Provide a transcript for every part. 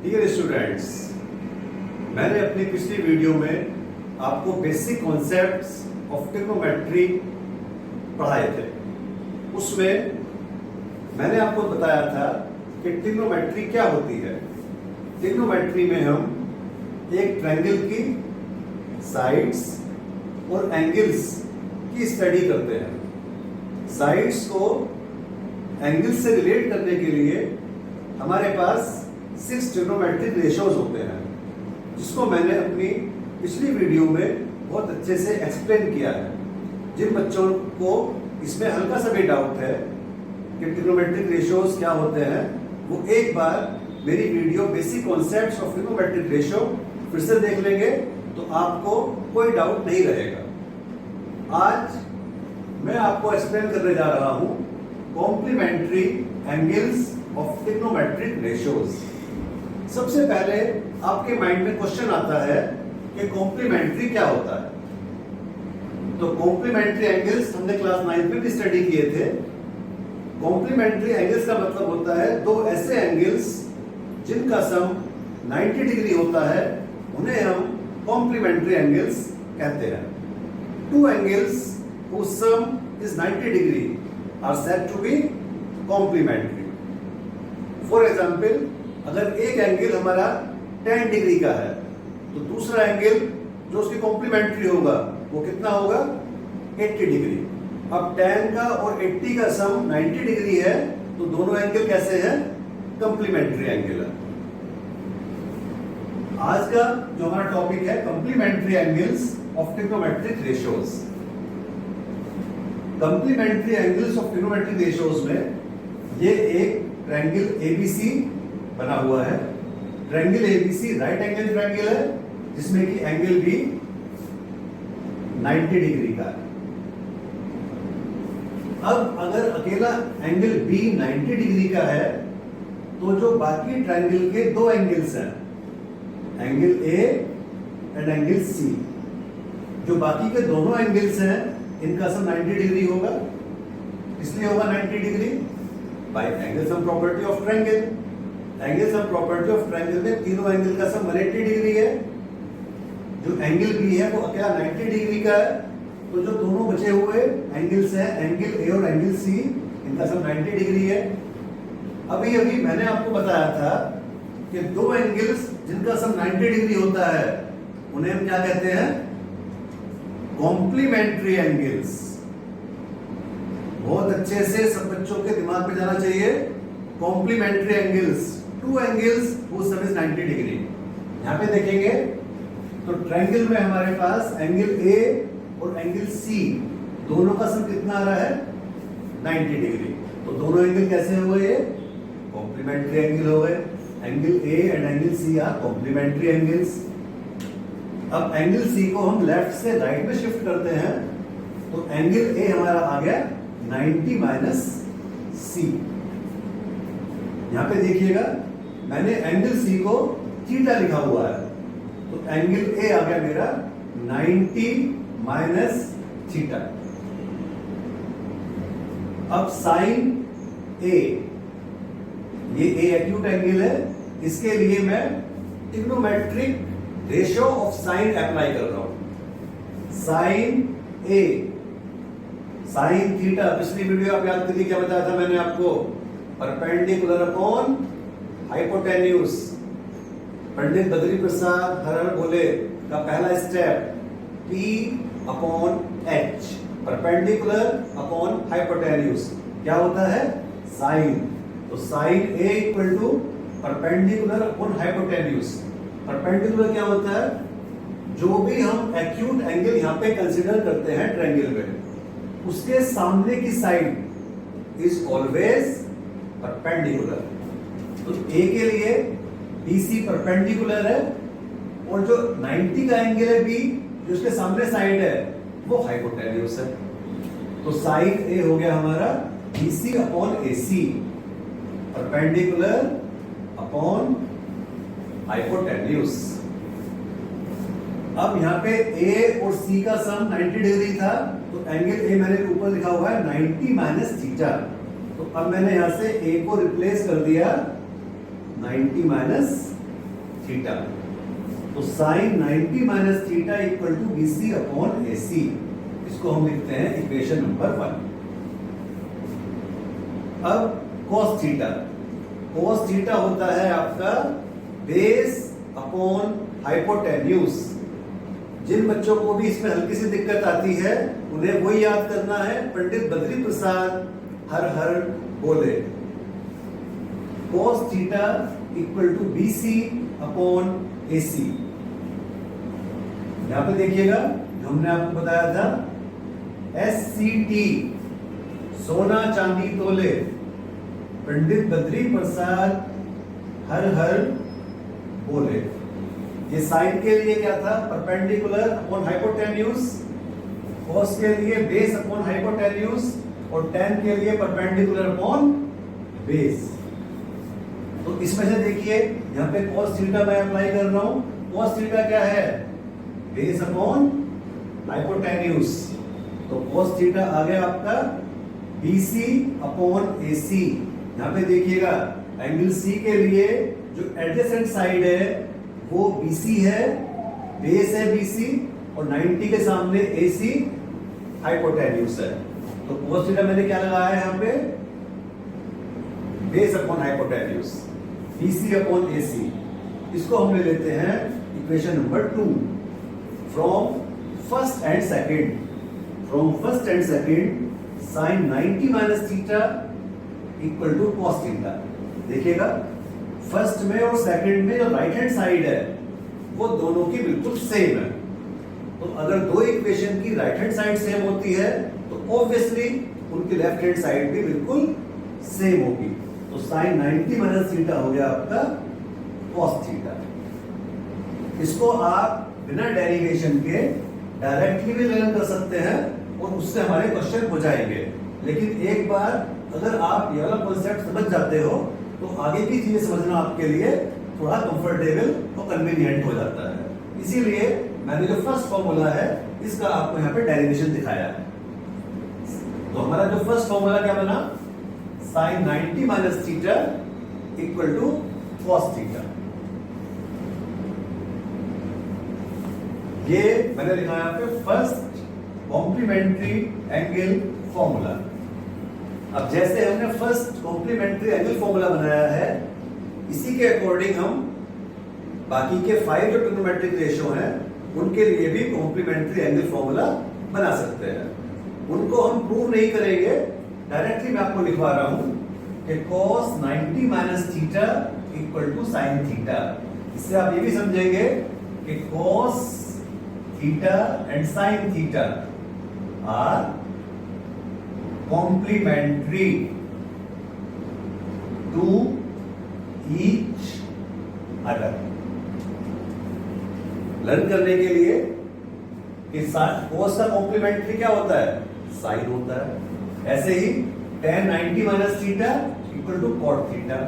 Dear students, मैंने अपनी पिछली वीडियो में आपको बेसिक कॉन्सेप्ट्स ऑफ ट्रिग्नोमेट्री पढ़ाए थे। उसमें मैंने आपको बताया था कि ट्रिग्नोमेट्री क्या होती है। ट्रिग्नोमेट्री में हम एक ट्रायंगल की साइड्स और एंगल्स की स्टडी करते हैं। साइड्स को एंगल्स से रिलेट करने के लिए हमारे पास 6 ट्रिग्नोमेट्रिक रेशियोज होते हैं, जिसको मैंने अपनी पिछली वीडियो में बहुत अच्छे से एक्सप्लेन किया है। जिन बच्चों को इसमें हल्का सा भी डाउट है कि ट्रिग्नोमेट्रिक रेशियोज क्या होते हैं, वो एक बार मेरी video basic concepts of trigonometric ratio फिर से देख लेंगे तो आपको कोई डाउट नहीं रहेगा। आज मैं आपको एक्सप्लेन करने जा रहा हूं complementary angles of trigonometric ratios. सबसे पहले आपके माइंड में क्वेश्चन आता है कि कॉम्प्लीमेंट्री क्या होता है। तो कॉम्प्लीमेंट्री एंगल्स हमने क्लास 9 में भी स्टडी किए थे। कॉम्प्लीमेंट्री एंगल्स का मतलब होता है दो ऐसे एंगल्स जिनका सम 90 डिग्री होता है, उन्हें हम कॉम्प्लीमेंट्री एंगल्स कहते हैं। To angles whose sum is 90 degree are said to be complementary. For example, अगर एक एंगल हमारा 10 डिग्री का है तो दूसरा एंगल जो उसकी कॉम्प्लीमेंट्री होगा वो कितना होगा? 80 डिग्री। अब 10 का और 80 का सम 90 डिग्री है तो दोनों एंगल कैसे हैं? कॉम्प्लीमेंट्री एंगल है। आज का जो हमारा टॉपिक है complementary angles of trigonometric ratios. Complementary angles of trigonometric ratios में ये एक ट्रायंगल एबीसी बना हुआ है। Triangle ABC right angle triangle है, जिसमें कि एंगल भी 90 डिग्री का है। अब अगर अकेला एंगल बी 90 डिग्री का है तो जो बाकी ट्रायंगल के दो एंगल्स हैं, angle A and angle C, जो बाकी के दोनों एंगल्स हैं इनका सम 90 डिग्री होगा। इसलिए होगा 90 degree by angle sum property of triangle. Angle sum property of triangle में तीनों एंगल का सम 180 डिग्री है। जो एंगल बी है वो अकेला 90 डिग्री का है, तो जो दोनों बचे हुए एंगल्स हैं, एंगल ए और एंगल सी, इनका सम 90 डिग्री है। अभी अभी मैंने आपको बताया था कि दो एंगल्स जिनका सम 90 डिग्री होता है उन्हें हम क्या कहते हैं? Complementary angles. बहुत अच्छे से सब बच्चों के दिमाग में जाना चाहिए। Complementary angles, two angles whose sum is 90 degree. यहां पे देखेंगे तो ट्रायंगल में हमारे पास एंगल ए और एंगल सी दोनों का सम कितना आ रहा है? 90 डिग्री। तो दोनों एंगल कैसे हुए? ये कॉम्प्लीमेंट्री एंगल हो गए। Angle A and angle C are complementary angles. अब एंगल सी को हम लेफ्ट से राइट में शिफ्ट करते हैं तो एंगल ए हमारा आ गया 90 माइनस सी। यहां पे देखिएगा मैंने एंगल सी को थीटा लिखा हुआ है, तो एंगल ए आ गया मेरा 90 माइनस थीटा। अब साइन ए, ये ए एक्यूट एंगल है, इसके लिए मैं trigonometric ratio of sine apply कर रहा हूं। साइन ए, साइन थीटा, पिछली वीडियो आप याद करिए क्या बताया था मैंने आपको? Perpendicular upon hypotenuse. Pandit Badri Prasad हर हर भोले का पहला step P upon H, perpendicular upon hypotenuse क्या होता है? साइन। तो sine A equal to perpendicular upon hypotenuse. Perpendicular क्या होता है? जो भी हम एक्यूट एंगल यहां पे कंसीडर करते हैं ट्रायंगल में, उसके सामने की साइड इज ऑलवेज परपेंडिकुलर। तो ए के लिए BC परपेंडिकुलर है और जो 90 का एंगल है B, जो उसके सामने साइड है, वो हाइपोटेन्यूज है। तो साइन ए हो गया हमारा BC upon AC, perpendicular upon hypotenuse. अब यहां पे A और C का सम 90 डिग्री था, तो एंगल ए मैंने ऊपर लिखा हुआ है 90 माइनस थीटा। तो अब मैंने यहां से A को रिप्लेस कर दिया 90 माइनस थीटा। तो sine 90 minus theta equal to BC upon AC। इसको हम लिखते हैं इक्वेशन नंबर 1। अब cos थीटा, cos थीटा होता है आपका बेस अपॉन हाइपोटेन्यूज। जिन बच्चों को भी इसमें हल्की सी दिक्कत आती है उन्हें वही याद करना है, पंडित बद्री प्रसाद हर हर बोले। cos theta equal to BC upon AC। यहां पे देखिएगा जो हमने आपको बताया था SCT, सोना चांदी तोले, पंडित बद्री प्रसाद हर हर बोले। ये साइन के लिए क्या था? परपेंडिकुलर अपॉन हाइपोटेन्यूज, cos के लिए बेस अपॉन हाइपोटेन्यूज और tan के लिए परपेंडिकुलर अपॉन बेस। तो इसमें से देखिए यहां पे cos थीटा मैं अप्लाई कर रहा हूं। cos थीटा क्या है? Base upon hypotenuse. तो cos थीटा आ गया आपका BC अपॉन AC। यहां पे देखिएगा एंगल C के लिए जो एडजेसेंट साइड है वो BC है, बेस है BC और 90 के सामने AC हाइपोटेन्यूज है। तो cos थीटा मैंने क्या लगाया है यहां पे? Base upon hypotenuse, BC upon AC। इसको हम ले लेते हैं equation number 2। From first and second sine 90 minus theta equal to cos theta. देखिएगा फर्स्ट में और सेकंड में जो राइट हैंड साइड है वो दोनों की बिल्कुल सेम है। तो अगर दो इक्वेशन की राइट हैंड साइड सेम होती है तो ऑब्वियसली उनकी लेफ्ट हैंड साइड भी बिल्कुल सेम होगी। तो साइन 90 माइनस थीटा हो गया आपका cos थीटा। इसको आप बिना डेरिवेशन के डायरेक्टली भी लर्न कर सकते हैं और उससे हमारे क्वेश्चन हो जाएंगे। लेकिन एक बार अगर आप ये वाला कॉन्सेप्ट समझ जाते हो तो आगे की चीजें समझना आपके लिए थोड़ा कंफर्टेबल और कन्वीनियंट हो जाता है। इसीलिए मैंने जो फर्स्ट फॉर्मूला है इसका आपको यहाँ पे डेरिवेशन दिखाया है। तो हमारा जो फर्स्ट फॉर्मूला क्या बना? Sine 90 minus theta equal to cos theta. ये मैंने लिखा यहाँ पे फर्स्ट कॉम्प्लीमेंट्री एंगल फॉर्मूला। अब जैसे हमने फर्स्ट कॉम्प्लीमेंट्री एंगल फॉर्मूला बनाया है इसी के अकॉर्डिंग हम बाकी के 5 जो ट्रिग्नोमेट्रिक रेशियो हैं उनके लिए भी कॉम्प्लीमेंट्री एंगल फॉर्मूला बना सकते हैं। उनको हम प्रूव नहीं करेंगे, डायरेक्टली मैं आपको लिखवा रहा हूं कि cos 90 minus theta equal to sine theta. इससे आप ये भी समझेंगे कि cos theta and sine theta are complementary to each other। Learn करने के लिए कि cos का कॉम्प्लीमेंट्री क्या होता है? साइन होता है। ऐसे ही tan 90 minus theta equal to cot theta.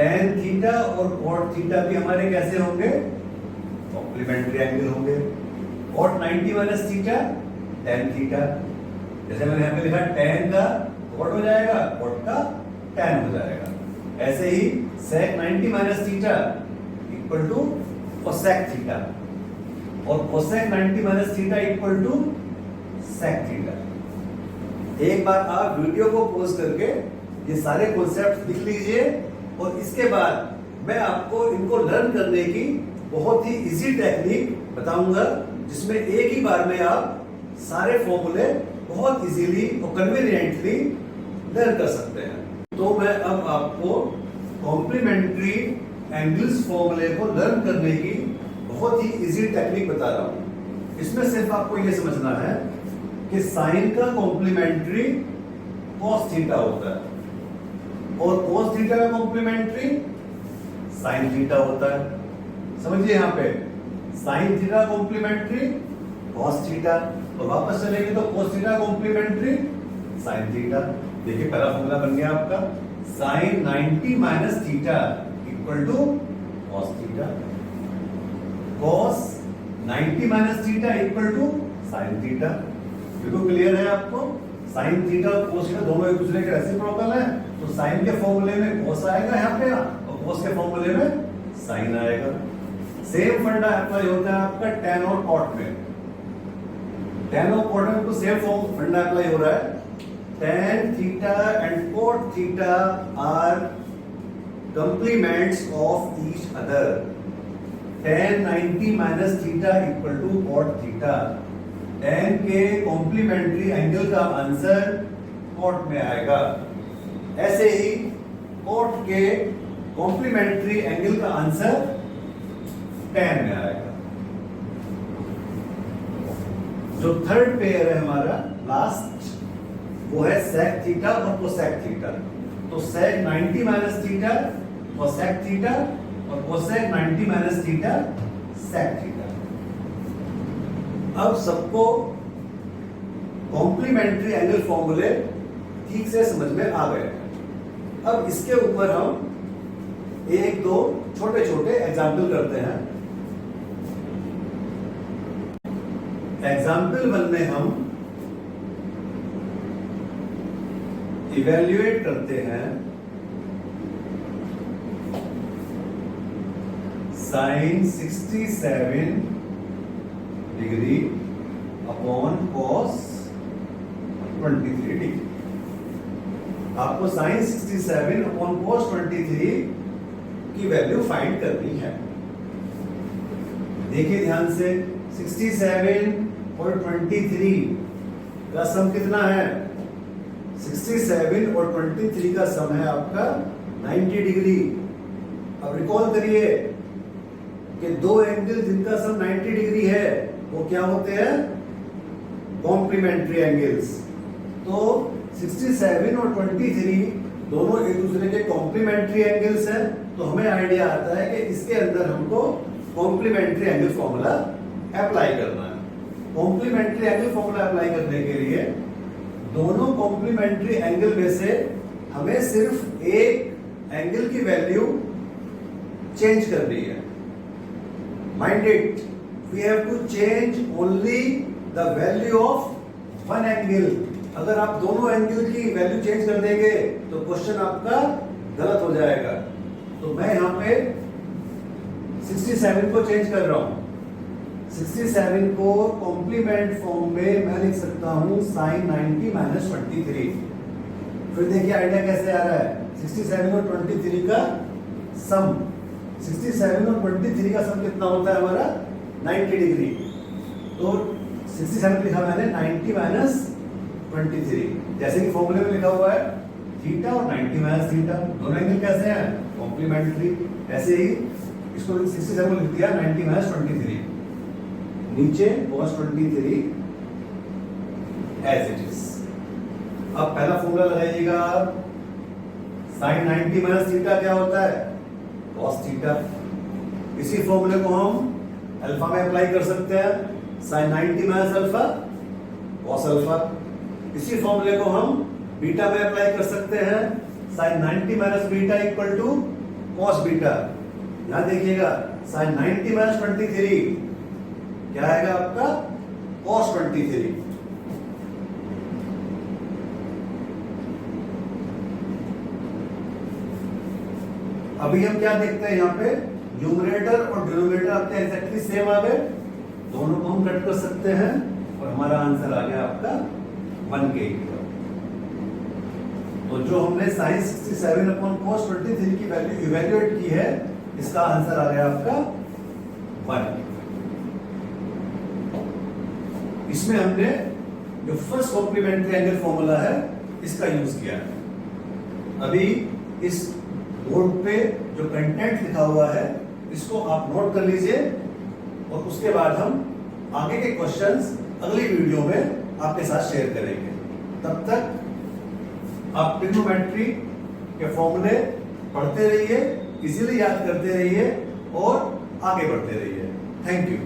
tan theta और cot थीटा भी हमारे कैसे होंगे? कॉम्प्लीमेंट्री एंगल होंगे। cot 90 minus theta tan theta. जैसे मैंने यहाँ पे लिखा tan का cot हो जाएगा, cot का tan हो जाएगा। ऐसे ही sec 90 minus theta equal to cosec theta और cosec 90 minus theta equal to sec theta. एक बार आप वीडियो को पॉज करके ये सारे कॉन्सेप्ट लिख लीजिए और इसके बाद मैं आपको इनको लर्न करने की बहुत ही इजी टेक्निक बताऊंगा जिसमें एक ही बार में आप सारे फॉर्मूले बहुत इजीली और कन्वीनियंटली लर्न कर सकते हैं। तो मैं अब आपको कॉम्प्लीमेंट्री एंगल्स फॉर्मूले को लर्न करने की बहुत ही इजी टेक्निक बता रहा हूं। इसमें सिर्फ आपको यह समझना है कि साइन का कॉम्प्लीमेंट्री cos थीटा होता है और cos थीटा का कॉम्प्लीमेंट्री साइन थीटा होता है। समझिए यहां पे sine theta complementary cos theta, तो वापस चलेंगे तो cos theta complementary sine theta. देखिए पहला फॉर्मूला बन गया आपका sine 90 minus theta equal to cos theta. cos 90 minus theta equal to sine theta. बिल्कुल क्लियर है आपको? साइन थीटा और cos थीटा दोनों एक दूसरे के रेसिप्रोकल है, तो साइन के फॉर्मूले में cos आएगा यहाँ पे और cos के फॉर्मूले में साइन आएगा। सेम फंडा अप्लाई होता है आपका tan और cot में। tan और cot में तो सेम फंडा अप्लाई हो रहा है। tan theta and cot theta are complements of each other. tan 90 minus theta equal to cot theta. tan के कॉम्प्लीमेंट्री एंगल का आंसर cot में आएगा। ऐसे ही cot के कॉम्प्लीमेंट्री एंगल का आंसर tan में आएगा। जो थर्ड पेयर है हमारा लास्ट, वो है sec थीटा और cosec थीटा। तो sec 90 minus theta cosec theta और cosec 90 minus theta sec theta. अब सबको कॉम्प्लीमेंट्री एंगल फॉर्मूले ठीक से समझ में आ गए। अब इसके ऊपर हम एक दो छोटे छोटे एग्जाम्पल करते हैं। एग्जाम्पल 1 में हम इवेल्युएट करते हैं sine 67 degree upon cos 23 degree. आपको साइन 67 अपॉन कॉस 23 की वैल्यू फाइंड करनी है। देखिए ध्यान से, 67 और 23 का सम कितना है? 67 और 23 का सम है आपका 90 डिग्री। अब रिकॉल करिए कि दो एंगल जिनका सम 90 डिग्री है वो क्या होते हैं? Complementary angles. तो 67 और 23 दोनों एक दूसरे के कॉम्प्लीमेंट्री एंगल्स हैं। तो हमें आइडिया आता है कि इसके अंदर हमको कॉम्प्लीमेंट्री एंगल फॉर्मूला अप्लाई करना है। कॉम्प्लीमेंट्री एंगल फॉर्मूला अप्लाई करने के लिए दोनों कॉम्प्लीमेंट्री एंगल में से हमें सिर्फ एक एंगल की वैल्यू चेंज करनी है। Mind it, we have to change only the value of one angle. अगर आप दोनों एंगल की वैल्यू चेंज कर देंगे तो क्वेश्चन आपका गलत हो जाएगा। तो मैं यहां पे 67 को चेंज कर रहा हूं। 67 को कॉम्प्लीमेंट फॉर्म में मैं लिख सकता हूं साइन 90 माइनस 23। फिर देखिए आइडिया कैसे आ रहा है। 67 और 23 का सम, 67 और 23 का सम कितना होता है हमारा? 90 डिग्री। तो 67 लिखा मैंने 90 माइनस 23, जैसे कि फॉर्मूले में लिखा हुआ है थीटा और 90 माइनस थीटा, दोनों एंगल कैसे हैं? कॉम्प्लीमेंट्री। ऐसे ही इसको 67 लिख दिया 90 माइनस 23, नीचे cos 23 एज इट इज। अब पहला फॉर्मूला लगाइएगा, साइन 90 माइनस थीटा क्या होता है? cos theta. इसी फॉर्मूले को हम अल्फा में अप्लाई कर सकते हैं, sine 90 minus alpha cos alpha. इसी फॉर्मूले को हम बीटा में अप्लाई कर सकते हैं, sine 90 minus beta equal to cos beta. यहां देखिएगा साइन 90 माइनस 23 क्या आएगा आपका? cos 23। अभी हम क्या देखते हैं यहाँ पे? न्यूमरेटर और डिनोमिनेटर आपके एक्जेक्टली सेम आ गए, दोनों को हम कट कर सकते हैं और हमारा आंसर आ गया आपका 1 के इक्वल। तो जो हमने साइन 67 अपॉन cos 23 की वैल्यू इवेल्युएट की है, इसका आंसर आ गया आपका 1। इसमें हमने जो फर्स्ट कॉम्प्लीमेंट्री एंगल फॉर्मूला है इसका यूज किया है। अभी इस बोर्ड पे जो कंटेंट लिखा हुआ है इसको आप नोट कर लीजिए और उसके बाद हम आगे के क्वेश्चंस अगली वीडियो में आपके साथ शेयर करेंगे। तब तक आप ट्रिग्नोमेट्री के फॉर्मूले पढ़ते रहिए, इजीली याद करते रहिए और आगे बढ़ते रहिए। Thank you.